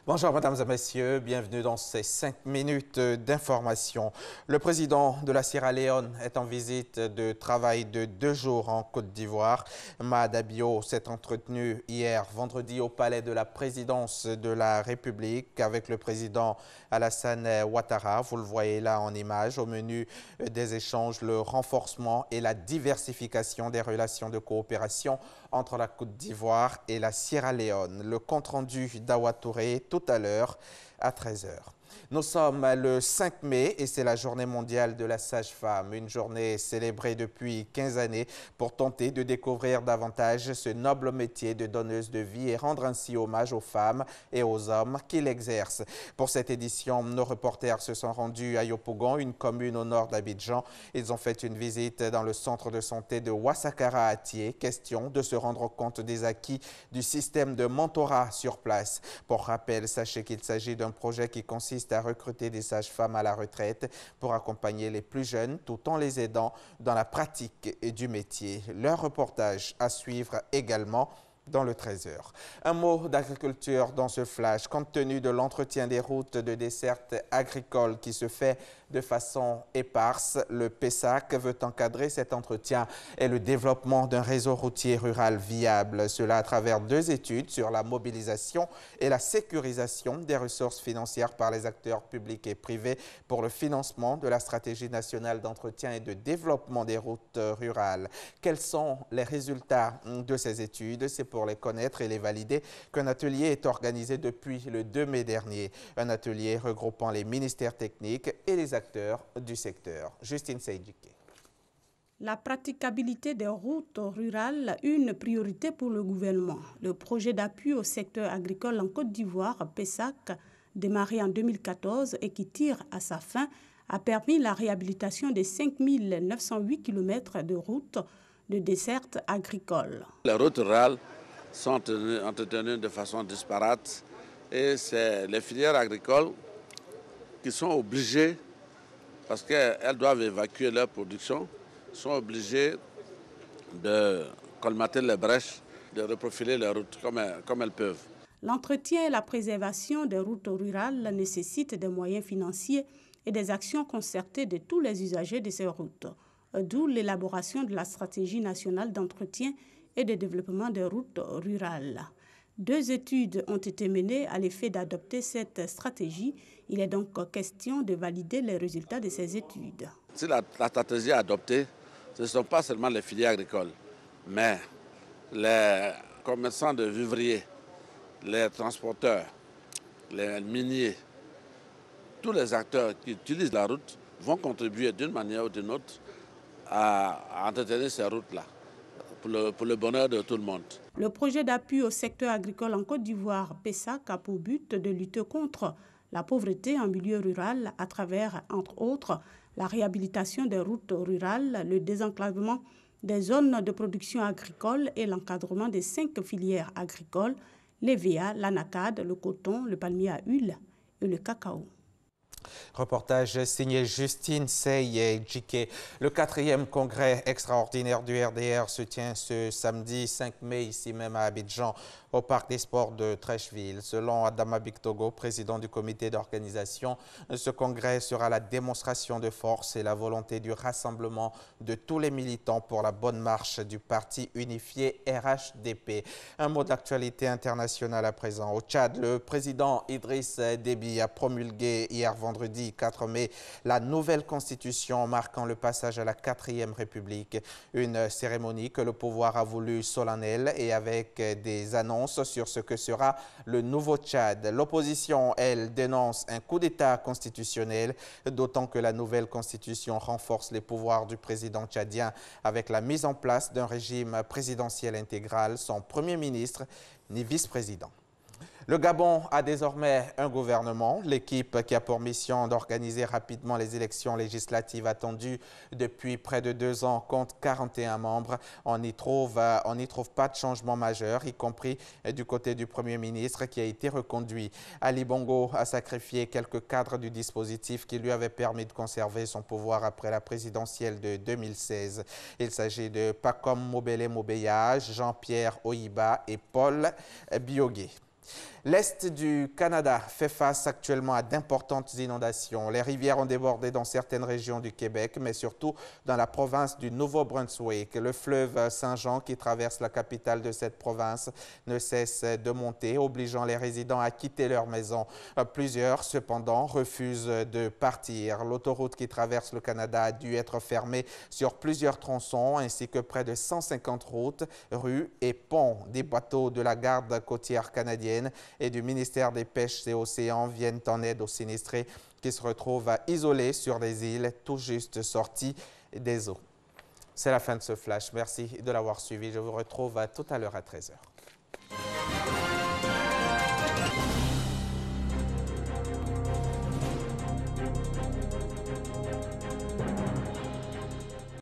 Bonjour mesdames et messieurs, bienvenue dans ces 5 minutes d'information. Le président de la Sierra Leone est en visite de travail de 2 jours en Côte d'Ivoire. Mahamadou Bio s'est entretenu hier vendredi au palais de la présidence de la République avec le président Alassane Ouattara. Vous le voyez là en image. Au menu des échanges, le renforcement et la diversification des relations de coopération entre la Côte d'Ivoire et la Sierra Leone. Le compte-rendu d'Awa Touré tout à l'heure à 13 h. Nous sommes le 5 mai et c'est la journée mondiale de la sage-femme, une journée célébrée depuis 15 années pour tenter de découvrir davantage ce noble métier de donneuse de vie et rendre ainsi hommage aux femmes et aux hommes qui l'exercent. Pour cette édition, nos reporters se sont rendus à Yopougon, une commune au nord d'Abidjan. Ils ont fait une visite dans le centre de santé de Ouassakara à Thié, question de se rendre compte des acquis du système de mentorat sur place. Pour rappel, sachez qu'il s'agit d'un projet qui consiste à recruter des sages-femmes à la retraite pour accompagner les plus jeunes tout en les aidant dans la pratique du métier. Leur reportage à suivre également dans le 13 h. Un mot d'agriculture dans ce flash. Compte tenu de l'entretien des routes de desserte agricole qui se fait de façon éparse, le PESAC veut encadrer cet entretien et le développement d'un réseau routier rural viable. Cela à travers 2 études sur la mobilisation et la sécurisation des ressources financières par les acteurs publics et privés pour le financement de la stratégie nationale d'entretien et de développement des routes rurales. Quels sont les résultats de ces études? C'est pour les connaître et les valider qu'un atelier est organisé depuis le 2 mai dernier. Un atelier regroupant les ministères techniques et les acteurs du secteur. Justine Seydjike. La praticabilité des routes rurales, une priorité pour le gouvernement. Le projet d'appui au secteur agricole en Côte d'Ivoire, PESAC, démarré en 2014 et qui tire à sa fin, a permis la réhabilitation de 5 908 km de routes de desserte agricole. Les routes rurales sont entretenues de façon disparate et c'est les filières agricoles qui sont obligées, parce qu'elles doivent évacuer leur production, sont obligées de colmater les brèches, de reprofiler les routes comme elles peuvent. L'entretien et la préservation des routes rurales nécessitent des moyens financiers et des actions concertées de tous les usagers de ces routes, d'où l'élaboration de la stratégie nationale d'entretien et de développement des routes rurales. 2 études ont été menées à l'effet d'adopter cette stratégie. Il est donc question de valider les résultats de ces études. Si la stratégie est adoptée, ce ne sont pas seulement les filières agricoles, mais les commerçants de vivriers, les transporteurs, les miniers, tous les acteurs qui utilisent la route vont contribuer d'une manière ou d'une autre à entretenir ces routes-là, pour le bonheur de tout le monde. Le projet d'appui au secteur agricole en Côte d'Ivoire, PESAC, a pour but de lutter contre la pauvreté en milieu rural à travers, entre autres, la réhabilitation des routes rurales, le désenclavement des zones de production agricole et l'encadrement des 5 filières agricoles, l'EVA, l'anacade, le coton, le palmier à huile et le cacao. Reportage signé Justine Seydjike. Le 4e congrès extraordinaire du RDR se tient ce samedi 5 mai ici même à Abidjan au parc des sports de Trècheville. Selon Adama Bictogo, président du comité d'organisation, ce congrès sera la démonstration de force et la volonté du rassemblement de tous les militants pour la bonne marche du parti unifié RHDP. Un mot d'actualité internationale à présent. Au Tchad, le président Idriss Déby a promulgué hier vendredi 4 mai la nouvelle constitution marquant le passage à la 4e République. Une cérémonie que le pouvoir a voulu solennelle et avec des annonces sur ce que sera le nouveau Tchad. L'opposition, elle, dénonce un coup d'État constitutionnel, d'autant que la nouvelle constitution renforce les pouvoirs du président tchadien avec la mise en place d'un régime présidentiel intégral sans premier ministre ni vice-président. Le Gabon a désormais un gouvernement. L'équipe qui a pour mission d'organiser rapidement les élections législatives attendues depuis près de 2 ans compte 41 membres. On n'y trouve pas de changement majeur, y compris du côté du Premier ministre qui a été reconduit. Ali Bongo a sacrifié quelques cadres du dispositif qui lui avaient permis de conserver son pouvoir après la présidentielle de 2016. Il s'agit de Pacom Mobele Mobeya, Jean-Pierre Oyiba et Paul Biogué. L'Est du Canada fait face actuellement à d'importantes inondations. Les rivières ont débordé dans certaines régions du Québec, mais surtout dans la province du Nouveau-Brunswick. Le fleuve Saint-Jean, qui traverse la capitale de cette province, ne cesse de monter, obligeant les résidents à quitter leur maison. Plusieurs, cependant, refusent de partir. L'autoroute qui traverse le Canada a dû être fermée sur plusieurs tronçons, ainsi que près de 150 routes, rues et ponts. Des bateaux de la garde côtière canadienne et du ministère des Pêches et Océans viennent en aide aux sinistrés qui se retrouvent isolés sur des îles tout juste sorties des eaux. C'est la fin de ce flash. Merci de l'avoir suivi. Je vous retrouve tout à l'heure à 13h.